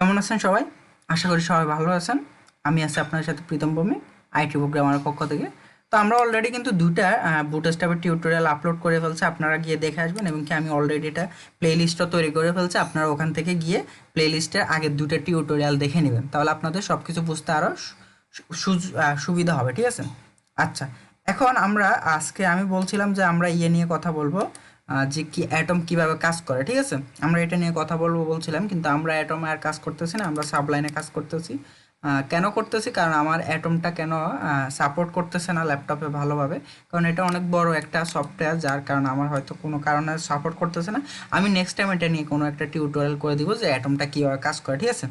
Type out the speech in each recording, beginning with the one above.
কেমন আছেন সবাই? আশা করি সবাই ভালো আছেন। আমি আছি আপনার সাথে প্রীতম ভৌমিক, আইটি প্রোগ্রামারের পক্ষ থেকে। তো আমরা অলরেডি কিন্তু দুইটা বুটস্ট্র্যাপের টিউটোরিয়াল আপলোড করে ফেলছি, আপনারা গিয়ে দেখে আসবেন। এবং কি আমি অলরেডি এটা প্লে লিস্টও তৈরি করে ফেলছি, আপনারা ওখান থেকে গিয়ে প্লে লিস্টের আগের দুটো টিউটোরিয়াল দেখে নেবেন, তাহলে আপনাদের সব কিছু বুঝতে আরও সুবিধা হবে। ঠিক আছে? আচ্ছা, এখন আমরা আজকে আমি বলছিলাম যে আমরা নিয়ে কথা বলবো, যে কি অ্যাটম কিভাবে কাজ করে। ঠিক আছে? আমরা এটা নিয়ে কথা বলবো বলছিলাম, কিন্তু আমরা অ্যাটমে আর কাজ করতেছি না, আমরা সাবলাইনে কাজ করতেছি। কেন করতেছি? কারণ আমার অ্যাটমটা কেন সাপোর্ট করতেছে না ল্যাপটপে ভালোভাবে, কারণ এটা অনেক বড় একটা সফটওয়্যার, যার কারণে আমার হয়তো কোনো কারণে সাপোর্ট করতেছে না। আমি নেক্সট টাইম এটা নিয়ে কোনো একটা টিউটোরিয়াল করে দিব যে অ্যাটমটা কীভাবে কাজ করে। ঠিক আছে?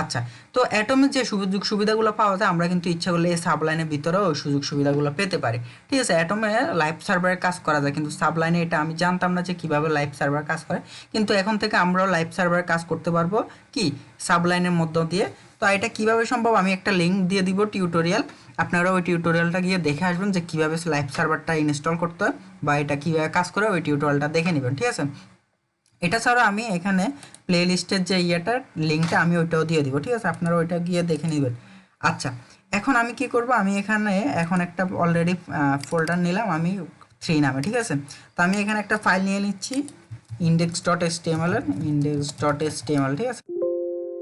আচ্ছা, তো অ্যাটমের যে সুযোগ সুবিধাগুলো পাওয়া যায়, আমরা কিন্তু ইচ্ছা করলে এই সাবলাইনের ভিতরেও ওই সুযোগ সুবিধাগুলো পেতে পারি। ঠিক আছে? অ্যাটমে লাইভ সার্ভারে কাজ করা যায়, কিন্তু সাবলাইনে এটা আমি জানতাম না যে কীভাবে লাইভ সার্ভার কাজ করে। কিন্তু এখন থেকে আমরাও লাইভ সার্ভারে কাজ করতে পারবো কি সাবলাইনের মধ্য দিয়ে। তো এটা কিভাবে সম্ভব, আমি একটা লিঙ্ক দিয়ে দিব টিউটোরিয়াল, আপনারা ওই টিউটোরিয়ালটা গিয়ে দেখে আসবেন যে কীভাবে লাইভ সার্ভারটা ইনস্টল করতে হয় বা এটা কীভাবে কাজ করে, ওই টিউটোরিয়ালটা দেখে নেবেন। ঠিক আছে? এটা ছাড়া আমি এখানে প্লে লিস্টের যে ইয়েটার লিঙ্কটা আমি ওইটাও দিয়ে দিব। ঠিক আছে? আপনারা ওইটা গিয়ে দেখে নেবেন। আচ্ছা, এখন আমি কি করব, আমি এখানে এখন একটা অলরেডি ফোল্ডার নিলাম আমি 3 নামে। ঠিক আছে? তো আমি এখানে একটা ফাইল নিয়ে নিচ্ছি index.html এর index.html। ঠিক আছে?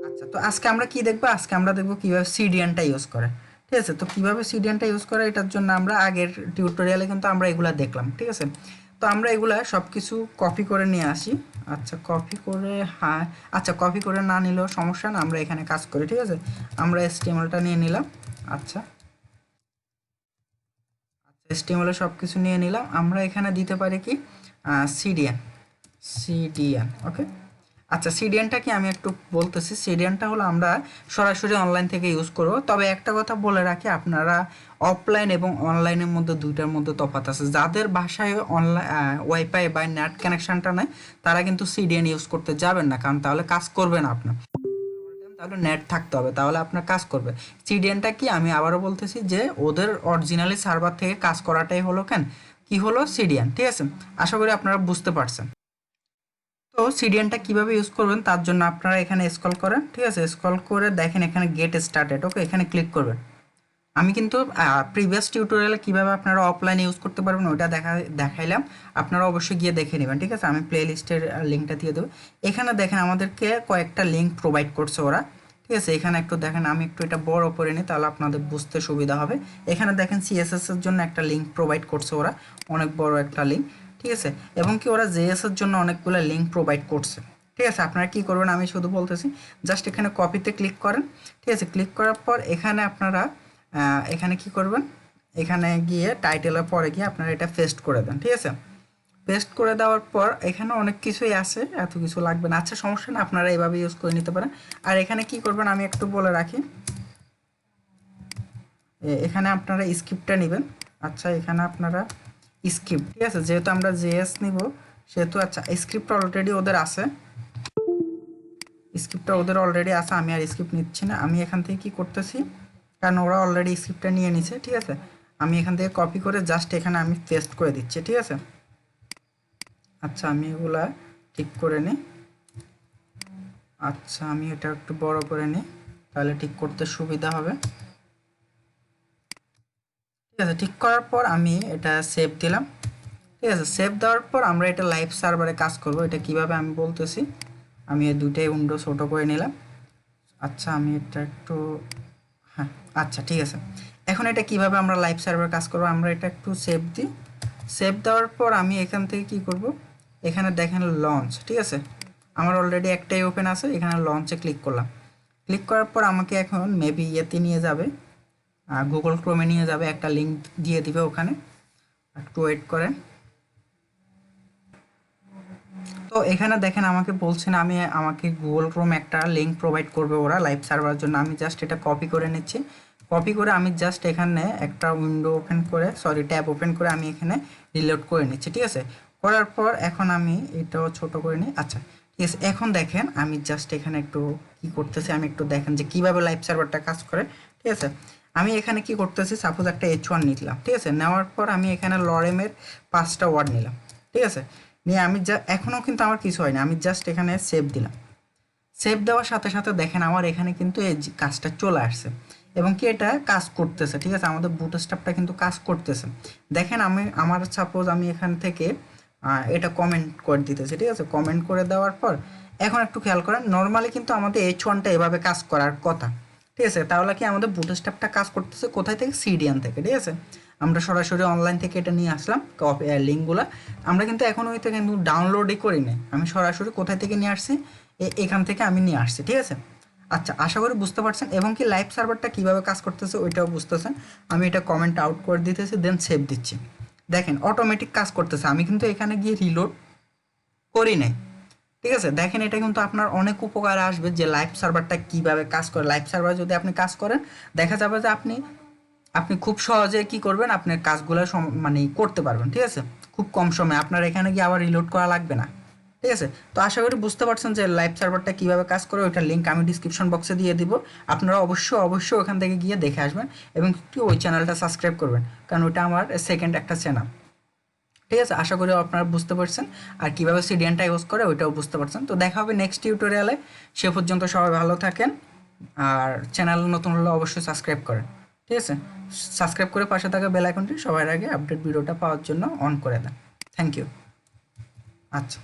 আচ্ছা, তো আজকে আমরা কি দেখবো? আজকে আমরা দেখবো কিভাবে সিডিএনটা ইউজ করে। ঠিক আছে? তো কিভাবে সিডিএনটা ইউজ করে, এটার জন্য আমরা আগের টিউটোরিয়ালে কিন্তু আমরা এগুলা দেখলাম। ঠিক আছে? তো আমরা এগুলা সব কিছু কপি করে নিয়ে আসি। আচ্ছা, কপি করে, হ্যাঁ, আচ্ছা, কপি করে না নিলেও সমস্যা না, আমরা এখানে কাজ করি। ঠিক আছে? আমরা এসটিএমএলটা নিয়ে নিলাম। আচ্ছা, এসটিএমএল সব কিছু নিয়ে নিলাম। আমরা এখানে দিতে পারি কি সিডিএন, সিডিএন। ওকে। আচ্ছা, সিডিএনটা কি আমি একটু বলতেছি। সিডিএনটা হলো আমরা সরাসরি অনলাইন থেকে ইউজ করব। তবে একটা কথা বলে রাখি, আপনারা অফলাইন এবং অনলাইনের মধ্যে দুইটার মধ্যে তফাৎ আছে। যাদের বাসায় অনলাইন ওয়াইফাই বা নেট কানেকশনটা নেই, তারা কিন্তু সিডিএন ইউজ করতে যাবেন না, কারণ তাহলে কাজ করবে না আপনার। তাহলে নেট থাকতে হবে, তাহলে আপনার কাজ করবে। সিডিএনটা কি আমি আবারও বলতেছি যে ওদের অরিজিনালি সার্ভার থেকে কাজ করাটাই হলো কি হলো সিডিএন। ঠিক আছে? আশা করি আপনারা বুঝতে পারছেন। তো সিডিএনটা কিভাবে ইউজ করবেন তার জন্য আপনারা এখানে স্ক্রল করেন। ঠিক আছে? স্ক্রল করে দেখেন এখানে গেট স্টার্টেড। ওকে, এখানে ক্লিক করবেন। আমি কিন্তু প্রিভিয়াস টিউটোরিয়ালে কিভাবে আপনারা অফলাইনে ইউজ করতে পারবেন ওইটা দেখাইলাম, আপনারা অবশ্যই গিয়ে দেখে নেবেন। ঠিক আছে? আমি প্লে লিস্টের লিঙ্কটা দিয়ে দেবো। এখানে দেখেন আমাদেরকে কয়েকটা লিঙ্ক প্রোভাইড করছে ওরা। ঠিক আছে? এখানে একটু দেখেন, আমি একটু এটা বড় করে নিই, তাহলে আপনাদের বুঝতে সুবিধা হবে। এখানে দেখেন সিএসএস এর জন্য একটা লিঙ্ক প্রোভাইড করছে ওরা, অনেক বড় একটা লিঙ্ক। ঠিক আছে? এবং কি ওরা জেএস এর জন্য অনেকগুলো লিঙ্ক প্রোভাইড করছে। ঠিক আছে? আপনারা কি করবেন আমি শুধু বলতেছি, জাস্ট এখানে কপিতে ক্লিক করেন। ঠিক আছে? ক্লিক করার পর এখানে আপনারা এখানে কি করবেন, এখানে গিয়ে টাইটেলের পরে গিয়ে আপনারা এটা পেস্ট করে দেন। ঠিক আছে? পেস্ট করে দেওয়ার পর এখানে অনেক কিছুই আছে, এত কিছু লাগবে না। আচ্ছা, সমস্যা না, আপনারা এইভাবে ইউজ করে নিতে পারেন। আর এখানে কি করবেন আমি একটু বলে রাখি, এখানে আপনারা স্ক্রিপ্টটা নেবেন। আচ্ছা, এখানে আপনারা স্ক্রিপ্ট, ঠিক আছে, যেহেতু আমরা জেএস নিব সেহেতু, আচ্ছা, স্ক্রিপ্ট অলরেডি ওদের আছে, স্ক্রিপ্টটা ওদের অলরেডি আছে, আমি আর স্ক্রিপ্ট নিচ্ছি না। আমি এখান থেকে কি করতেছি, কারণ ওরা অলরেডি স্ক্রিপ্টটা নিয়ে নিছে। ঠিক আছে? আমি এখান থেকে কপি করে জাস্ট এখানে আমি পেস্ট করে দিচ্ছি। ঠিক আছে? আচ্ছা, আমি এগুলা ঠিক করে নিই। আচ্ছা, আমি এটা একটু বড় করে নিই, তাহলে ঠিক করতে সুবিধা হবে। ঠিক আছে? ঠিক করার পর আমি এটা সেভ দিলাম। ঠিক আছে? সেভ দেওয়ার পর আমরা এটা লাইভ সার্ভারে কাজ করব। এটা কিভাবে আমি বলতেছি, আমি এই দুইটাই উইন্ডো ছোটো করে নিলাম। আচ্ছা, আমি এটা একটু, হ্যাঁ, আচ্ছা, ঠিক আছে। এখন এটা কিভাবে আমরা লাইভ সার্ভার কাজ করব, আমরা এটা একটু সেভ দিই। সেভ দেওয়ার পর আমি এখান থেকে কি করব, এখানে দেখেন লঞ্চ। ঠিক আছে? আমার অলরেডি একটাই ওপেন আছে, এখানে লঞ্চে ক্লিক করলাম। ক্লিক করার পর আমাকে এখন মেবি ইয়েতে নিয়ে যাবে, গুগল ক্রোমে নিয়ে যাবে, একটা লিঙ্ক দিয়ে দিবে ওখানে, একটু ওয়েট করেন। তো এখানে দেখেন আমাকে বলছেন আমাকে গুগল ক্রোম একটা লিঙ্ক প্রোভাইড করবে ওরা লাইভ সার্ভারের জন্য। আমি জাস্ট এটা কপি করে নিচ্ছি। কপি করে আমি জাস্ট এখানে একটা উইন্ডো ওপেন করে, সরি, ট্যাব ওপেন করে আমি এখানে রিলোড করে নিচ্ছি। ঠিক আছে? করার পর এখন আমি এটাও ছোট করে নিই। আচ্ছা, ঠিক আছে। এখন দেখেন আমি জাস্ট এখানে একটু কি করতেছি, আমি একটু দেখেন যে কিভাবে লাইভ সার্ভারটা কাজ করে। ঠিক আছে? আমি এখানে কি করতেছি, সাপোজ একটা H1 নিলাম। ঠিক আছে? নেওয়ার পর আমি এখানে লরেমের 5টা ওয়ার্ড নিলাম। ঠিক আছে? নিয়ে আমি এখনও কিন্তু আমার কিছু হয়নি, আমি জাস্ট এখানে সেভ দিলাম। সেভ দেওয়ার সাথে সাথে দেখেন আমার এখানে কিন্তু এই যে কাজটা চলে আসছে এবং কি এটা কাজ করতেছে, ঠিক আছে, আমাদের বুটস্ট্র্যাপটা কিন্তু কাজ করতেছে। দেখেন আমি আমার সাপোজ আমি এখান থেকে এটা কমেন্ট করে দিতেছি, ঠিক আছে, কমেন্ট করে দেওয়ার পর এখন একটু খেয়াল করেন নর্মালি কিন্তু আমাদের H1টা এভাবে কাজ করার কথা, ঠিক আছে, তাহলে কি আমাদের বুটস্ট্র্যাপটা কাজ করতেছে কোথায় থেকে, সিডিএন থেকে, ঠিক আছে। আমরা সরাসরি অনলাইন থেকে এটা নিয়ে আসলাম লিঙ্কগুলো, আমরা কিন্তু এখন ওইটা কিন্তু ডাউনলোডই করি না, আমি সরাসরি কোথায় থেকে নিয়ে আসছি, এখান থেকে আমি নিয়ে আসছি, ঠিক আছে। আচ্ছা, আশা করি বুঝতে পারছেন এবং কি লাইভ সার্ভারটা কীভাবে কাজ করতেছে ওইটাও বুঝতেছেন। আমি এটা কমেন্ট আউট করে দিতেছি, দেন সেভ দিচ্ছি, দেখেন অটোমেটিক কাজ করতেছে, আমি কিন্তু এখানে গিয়ে রিলোড করি নাই, ঠিক আছে। দেখেন এটা কিন্তু আপনার অনেক উপকারে আসবে যে লাইভ সার্ভারটা কীভাবে কাজ করে। লাইভ সার্ভার যদি আপনি কাজ করেন দেখা যাবে যে আপনি আপনি খুব সহজে কি করবেন, আপনার কাজগুলো মানে করতে পারবেন, ঠিক আছে, খুব কম সময়ে, আপনার এখানে গিয়ে আবার রিলোড করা লাগবে না, ঠিক আছে। তো আশা করি বুঝতে পারছেন যে লাইভ সার্ভারটা কীভাবে কাজ করে, ওইটার লিঙ্ক আমি ডিসক্রিপশন বক্সে দিয়ে দিব, আপনারা অবশ্যই ওখান থেকে গিয়ে দেখে আসবেন এবং একটু ওই চ্যানেলটা সাবস্ক্রাইব করবেন, কারণ ওইটা আমার সেকেন্ড একটা চ্যানেল, ঠিক আছে। আশা করি আপনারা বুঝতে পারছেন আর কীভাবে সিডিএনটা ইউজ করে ওইটাও বুঝতে পারছেন। তো দেখা হবে নেক্সট টিউটোরিয়ালে, সে পর্যন্ত সবাই ভালো থাকেন আর চ্যানেল নতুন হলে অবশ্যই সাবস্ক্রাইব করেন, ঠিক আছে। সাবস্ক্রাইব করে পাশে থাকা বেল আইকনটি সবার আগে আপডেট ভিডিওটা পাওয়ার জন্য অন করে দেন। Thank you. আচ্ছা।